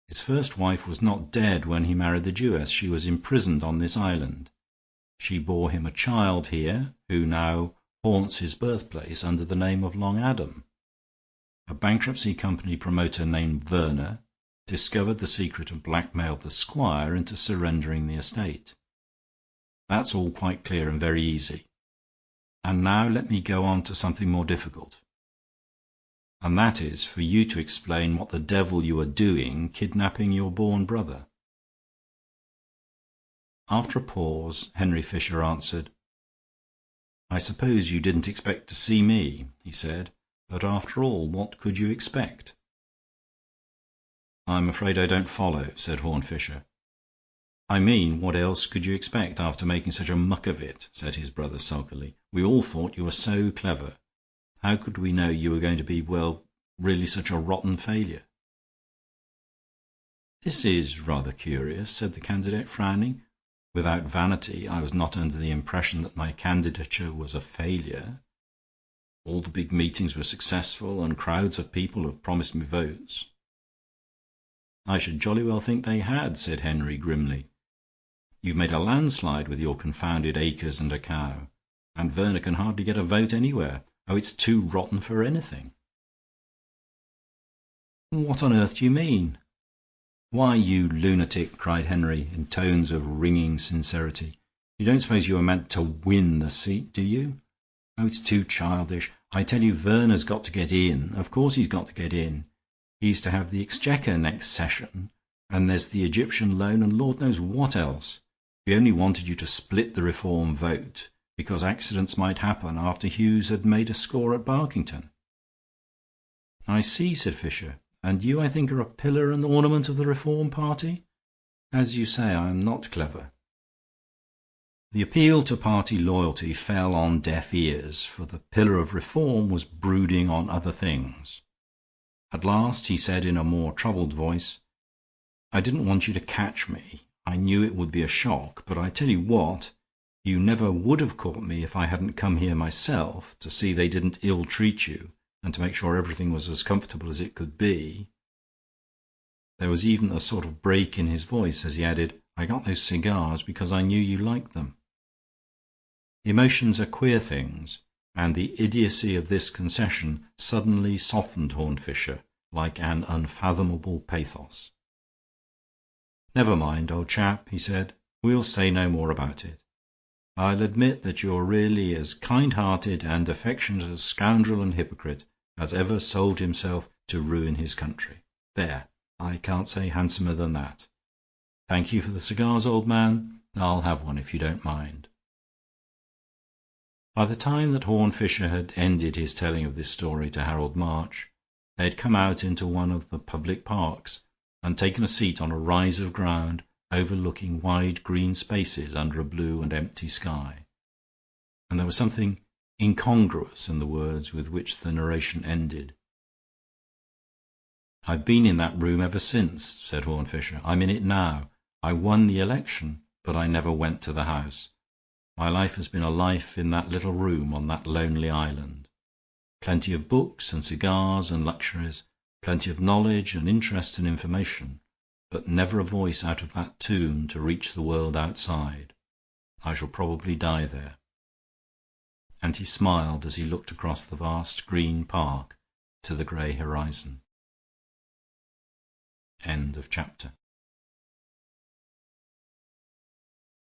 His first wife was not dead when he married the Jewess. She was imprisoned on this island. She bore him a child here, who now haunts his birthplace under the name of Long Adam. A bankruptcy company promoter named Verner discovered the secret and blackmailed the squire into surrendering the estate. That's all quite clear and very easy. And now let me go on to something more difficult. And that is for you to explain what the devil you are doing kidnapping your born brother." After a pause, Henry Fisher answered, "I suppose you didn't expect to see me," he said, "but after all, what could you expect?" "I'm afraid I don't follow," said HornFisher. "I mean, what else could you expect after making such a muck of it?" said his brother sulkily. "We all thought you were so clever. How could we know you were going to be, well, really such a rotten failure?" "This is rather curious," said the candidate, frowning. "Without vanity, I was not under the impression that my candidature was a failure. All the big meetings were successful, and crowds of people have promised me votes." "I should jolly well think they had," said Henry grimly. "You've made a landslide with your confounded acres and a cow, and Verner can hardly get a vote anywhere. Oh, it's too rotten for anything." "What on earth do you mean?" "Why, you lunatic," cried Henry, in tones of ringing sincerity, "you don't suppose you were meant to win the seat, do you? Oh, it's too childish. I tell you, Verner's got to get in. Of course he's got to get in. He's to have the Exchequer next session, and there's the Egyptian loan, and Lord knows what else. We only wanted you to split the Reform vote, because accidents might happen after Hughes had made a score at Barkington." "I see," said Fisher. "And you, I think, are a pillar and ornament of the Reform party? As you say, I am not clever." The appeal to party loyalty fell on deaf ears, for the pillar of Reform was brooding on other things. At last he said in a more troubled voice, "I didn't want you to catch me. I knew it would be a shock, but I tell you what, you never would have caught me if I hadn't come here myself to see they didn't ill-treat you and to make sure everything was as comfortable as it could be." There was even a sort of break in his voice as he added, "I got those cigars because I knew you liked them." Emotions are queer things, and the idiocy of this concession suddenly softened HornFisher like an unfathomable pathos. "Never mind, old chap," he said. "We'll say no more about it. I'll admit that you're really as kind-hearted and affectionate a scoundrel and hypocrite as ever sold himself to ruin his country. There, I can't say handsomer than that. Thank you for the cigars, old man. I'll have one if you don't mind." By the time that HornFisher had ended his telling of this story to Harold March, they had come out into one of the public parks and taken a seat on a rise of ground overlooking wide green spaces under a blue and empty sky, and there was something incongruous in the words with which the narration ended. "I've been in that room ever since," said HornFisher. "I'm in it now. I won the election, but I never went to the House. My life has been a life in that little room on that lonely island. Plenty of books and cigars and luxuries, plenty of knowledge and interest and information, but never a voice out of that tomb to reach the world outside. I shall probably die there." And he smiled as he looked across the vast green park to the gray horizon. End of chapter.